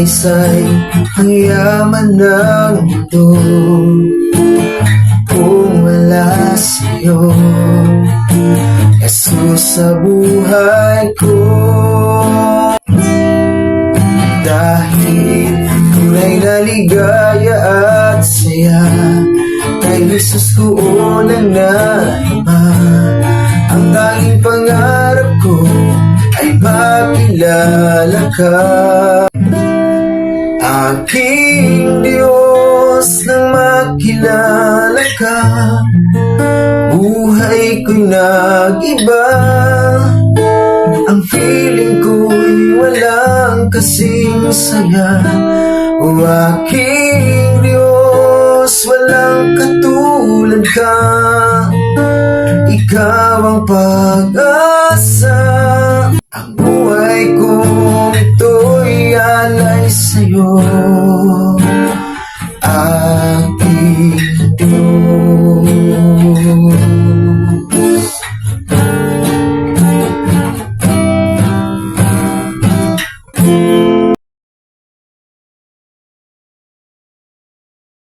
saysay ang yaman ng mundo. Kung wala sa'yo, Jesus sa buhay ko. Dahil tunay na ligaya at saya, kay Jesus ko unang naima. Ang tanging pangarap ko ay makilala ka. Aking Diyos, nang makilala ka, buhay ko'y nag-iba. Ang feeling ko'y walang kasing saya. O aking Diyos, walang katulad ka. Ikaw ang pag-asa. Ang buhay ko